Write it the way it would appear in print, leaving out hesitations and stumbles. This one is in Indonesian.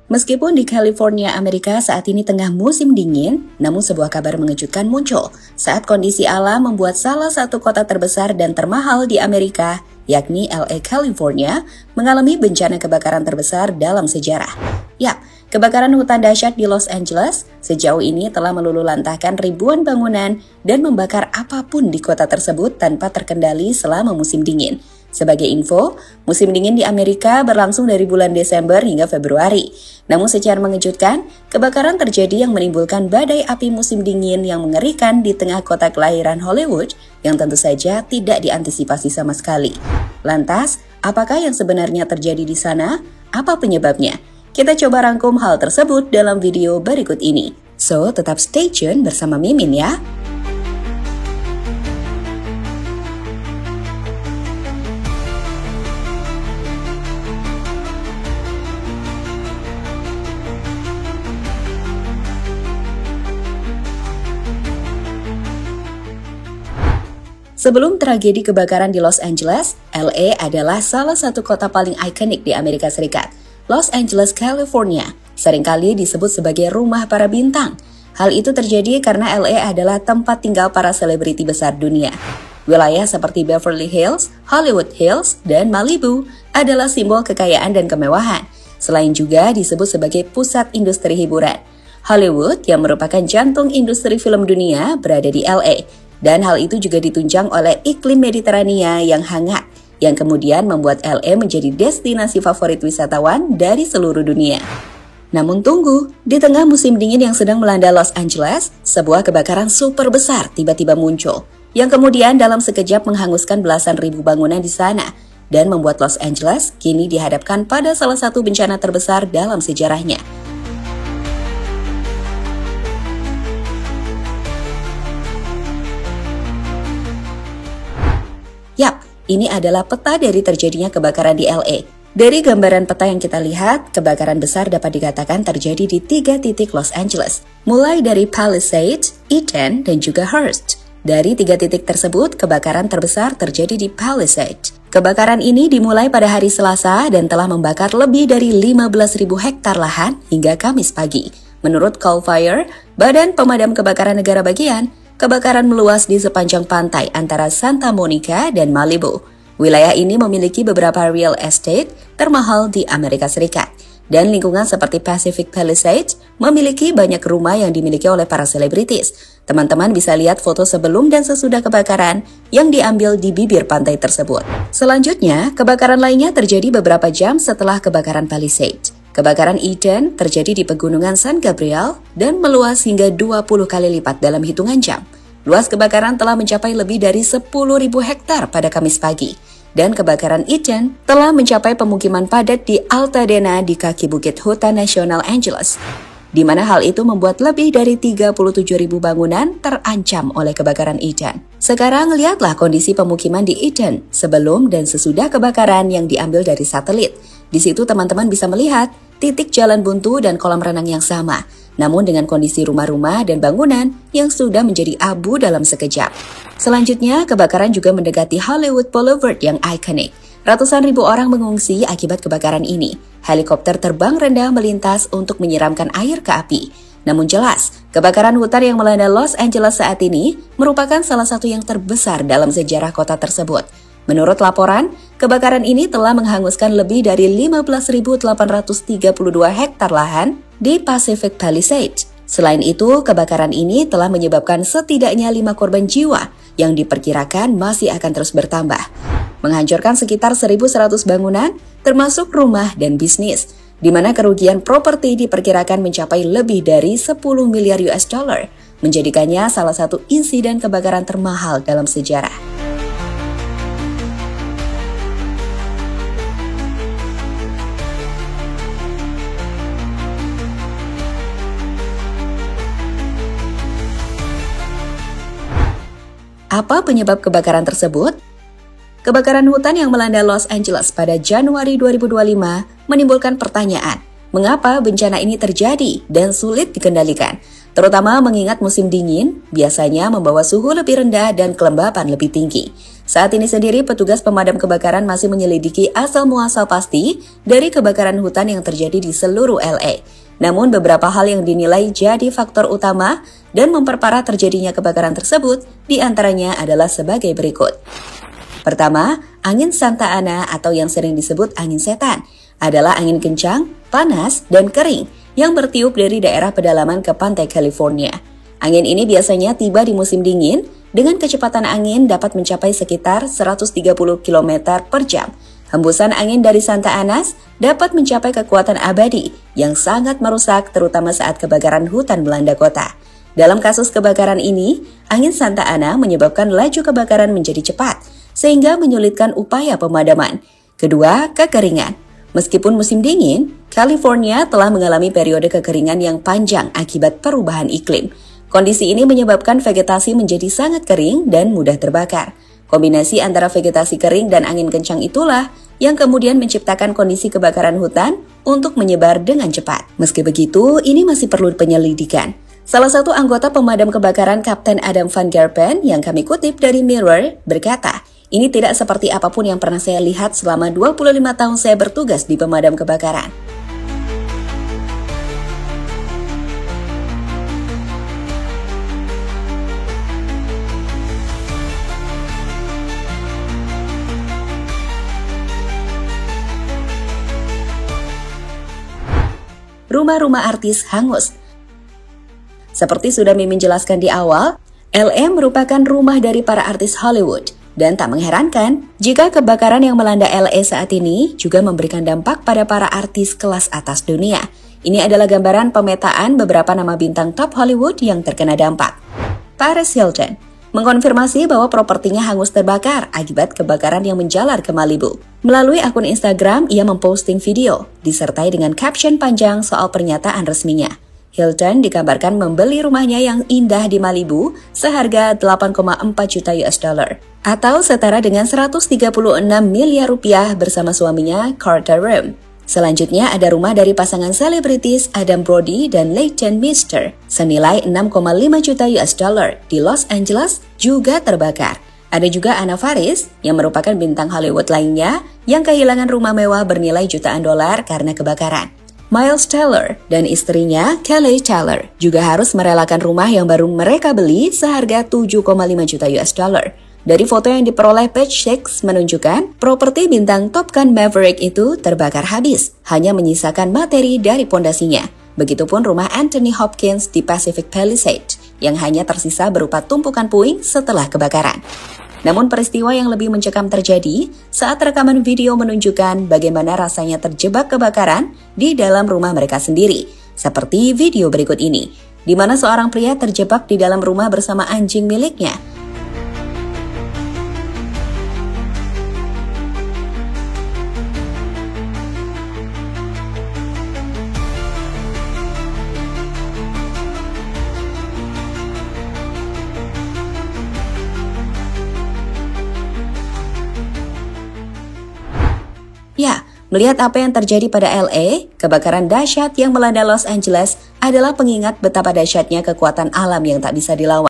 Meskipun di California, Amerika saat ini tengah musim dingin, namun sebuah kabar mengejutkan muncul saat kondisi alam membuat salah satu kota terbesar dan termahal di Amerika, yakni LA, California, mengalami bencana kebakaran terbesar dalam sejarah. Ya, kebakaran hutan dahsyat di Los Angeles sejauh ini telah meluluhlantahkan ribuan bangunan dan membakar apapun di kota tersebut tanpa terkendali selama musim dingin. Sebagai info, musim dingin di Amerika berlangsung dari bulan Desember hingga Februari. Namun secara mengejutkan, kebakaran terjadi yang menimbulkan badai api musim dingin yang mengerikan di tengah kota kelahiran Hollywood yang tentu saja tidak diantisipasi sama sekali. Lantas, apakah yang sebenarnya terjadi di sana? Apa penyebabnya? Kita coba rangkum hal tersebut dalam video berikut ini. So, tetap stay tune bersama Mimin ya. Sebelum tragedi kebakaran di Los Angeles, LA adalah salah satu kota paling ikonik di Amerika Serikat. Los Angeles, California, seringkali disebut sebagai rumah para bintang. Hal itu terjadi karena LA adalah tempat tinggal para selebriti besar dunia. Wilayah seperti Beverly Hills, Hollywood Hills, dan Malibu adalah simbol kekayaan dan kemewahan. Selain juga disebut sebagai pusat industri hiburan. Hollywood, yang merupakan jantung industri film dunia, berada di LA. Dan hal itu juga ditunjang oleh iklim Mediterania yang hangat, yang kemudian membuat LA menjadi destinasi favorit wisatawan dari seluruh dunia. Namun tunggu, di tengah musim dingin yang sedang melanda Los Angeles, sebuah kebakaran super besar tiba-tiba muncul, yang kemudian dalam sekejap menghanguskan belasan ribu bangunan di sana, dan membuat Los Angeles kini dihadapkan pada salah satu bencana terbesar dalam sejarahnya. Yap, ini adalah peta dari terjadinya kebakaran di LA. Dari gambaran peta yang kita lihat, kebakaran besar dapat dikatakan terjadi di 3 titik Los Angeles, mulai dari Palisades, Eden, dan juga Hearst. Dari 3 titik tersebut, kebakaran terbesar terjadi di Palisades. Kebakaran ini dimulai pada hari Selasa dan telah membakar lebih dari 15.000 hektar lahan hingga Kamis pagi. Menurut CAL FIRE, Badan Pemadam Kebakaran Negara Bagian, kebakaran meluas di sepanjang pantai antara Santa Monica dan Malibu. Wilayah ini memiliki beberapa real estate termahal di Amerika Serikat. Dan lingkungan seperti Pacific Palisades memiliki banyak rumah yang dimiliki oleh para selebritis. Teman-teman bisa lihat foto sebelum dan sesudah kebakaran yang diambil di bibir pantai tersebut. Selanjutnya, kebakaran lainnya terjadi beberapa jam setelah kebakaran Palisades. Kebakaran Eden terjadi di pegunungan San Gabriel dan meluas hingga 20 kali lipat dalam hitungan jam. Luas kebakaran telah mencapai lebih dari 10.000 hektar pada Kamis pagi. Dan kebakaran Eden telah mencapai pemukiman padat di Altadena di kaki bukit hutan nasional Angeles, di mana hal itu membuat lebih dari 37.000 bangunan terancam oleh kebakaran Eden. Sekarang lihatlah kondisi pemukiman di Eden sebelum dan sesudah kebakaran yang diambil dari satelit. Di situ teman-teman bisa melihat titik jalan buntu dan kolam renang yang sama, namun dengan kondisi rumah-rumah dan bangunan yang sudah menjadi abu dalam sekejap. Selanjutnya, kebakaran juga mendekati Hollywood Boulevard yang ikonik. Ratusan ribu orang mengungsi akibat kebakaran ini. Helikopter terbang rendah melintas untuk menyiramkan air ke api. Namun jelas, kebakaran hutan yang melanda Los Angeles saat ini merupakan salah satu yang terbesar dalam sejarah kota tersebut. Menurut laporan, kebakaran ini telah menghanguskan lebih dari 15.832 hektar lahan di Pacific Palisades. Selain itu, kebakaran ini telah menyebabkan setidaknya 5 korban jiwa yang diperkirakan masih akan terus bertambah. Menghancurkan sekitar 1.100 bangunan, termasuk rumah dan bisnis, di mana kerugian properti diperkirakan mencapai lebih dari 10 miliar US dollar, menjadikannya salah satu insiden kebakaran termahal dalam sejarah. Apa penyebab kebakaran tersebut? Kebakaran hutan yang melanda Los Angeles pada Januari 2025 menimbulkan pertanyaan, mengapa bencana ini terjadi dan sulit dikendalikan? Terutama mengingat musim dingin biasanya membawa suhu lebih rendah dan kelembapan lebih tinggi. Saat ini sendiri petugas pemadam kebakaran masih menyelidiki asal-muasal pasti dari kebakaran hutan yang terjadi di seluruh LA. Namun beberapa hal yang dinilai jadi faktor utama dan memperparah terjadinya kebakaran tersebut diantaranya adalah sebagai berikut. Pertama, angin Santa Ana atau yang sering disebut angin setan adalah angin kencang, panas, dan kering yang bertiup dari daerah pedalaman ke pantai California. Angin ini biasanya tiba di musim dingin dengan kecepatan angin dapat mencapai sekitar 130 km per jam. Hembusan angin dari Santa Ana dapat mencapai kekuatan abadi yang sangat merusak terutama saat kebakaran hutan melanda kota. Dalam kasus kebakaran ini, angin Santa Ana menyebabkan laju kebakaran menjadi cepat, sehingga menyulitkan upaya pemadaman. Kedua, kekeringan. Meskipun musim dingin, California telah mengalami periode kekeringan yang panjang akibat perubahan iklim. Kondisi ini menyebabkan vegetasi menjadi sangat kering dan mudah terbakar. Kombinasi antara vegetasi kering dan angin kencang itulah yang kemudian menciptakan kondisi kebakaran hutan untuk menyebar dengan cepat. Meski begitu, ini masih perlu penyelidikan. Salah satu anggota pemadam kebakaran Kapten Adam Van Gerpen yang kami kutip dari Mirror berkata, "Ini tidak seperti apapun yang pernah saya lihat selama 25 tahun saya bertugas di pemadam kebakaran." Rumah-rumah artis hangus. Seperti sudah Mimin jelaskan di awal, LA merupakan rumah dari para artis Hollywood. Dan tak mengherankan jika kebakaran yang melanda LA saat ini juga memberikan dampak pada para artis kelas atas dunia. Ini adalah gambaran pemetaan beberapa nama bintang top Hollywood yang terkena dampak. Paris Hilton mengkonfirmasi bahwa propertinya hangus terbakar akibat kebakaran yang menjalar ke Malibu. Melalui akun Instagram, ia memposting video disertai dengan caption panjang soal pernyataan resminya. Hilton dikabarkan membeli rumahnya yang indah di Malibu seharga 8,4 juta US dollar atau setara dengan 136 miliar rupiah bersama suaminya Carter Reum. Selanjutnya ada rumah dari pasangan selebritis Adam Brody dan Leighton Meester senilai 6,5 juta US dollar di Los Angeles juga terbakar. Ada juga Anna Faris yang merupakan bintang Hollywood lainnya yang kehilangan rumah mewah bernilai jutaan dolar karena kebakaran. Miles Teller dan istrinya Kelly Teller juga harus merelakan rumah yang baru mereka beli seharga 7,5 juta US dollar. Dari foto yang diperoleh Page Six menunjukkan properti bintang Top Gun Maverick itu terbakar habis, hanya menyisakan materi dari pondasinya. Begitupun rumah Anthony Hopkins di Pacific Palisades yang hanya tersisa berupa tumpukan puing setelah kebakaran. Namun peristiwa yang lebih mencekam terjadi saat rekaman video menunjukkan bagaimana rasanya terjebak kebakaran di dalam rumah mereka sendiri. Seperti video berikut ini, di mana seorang pria terjebak di dalam rumah bersama anjing miliknya. Ya, melihat apa yang terjadi pada LA, kebakaran dahsyat yang melanda Los Angeles adalah pengingat betapa dahsyatnya kekuatan alam yang tak bisa dilawan.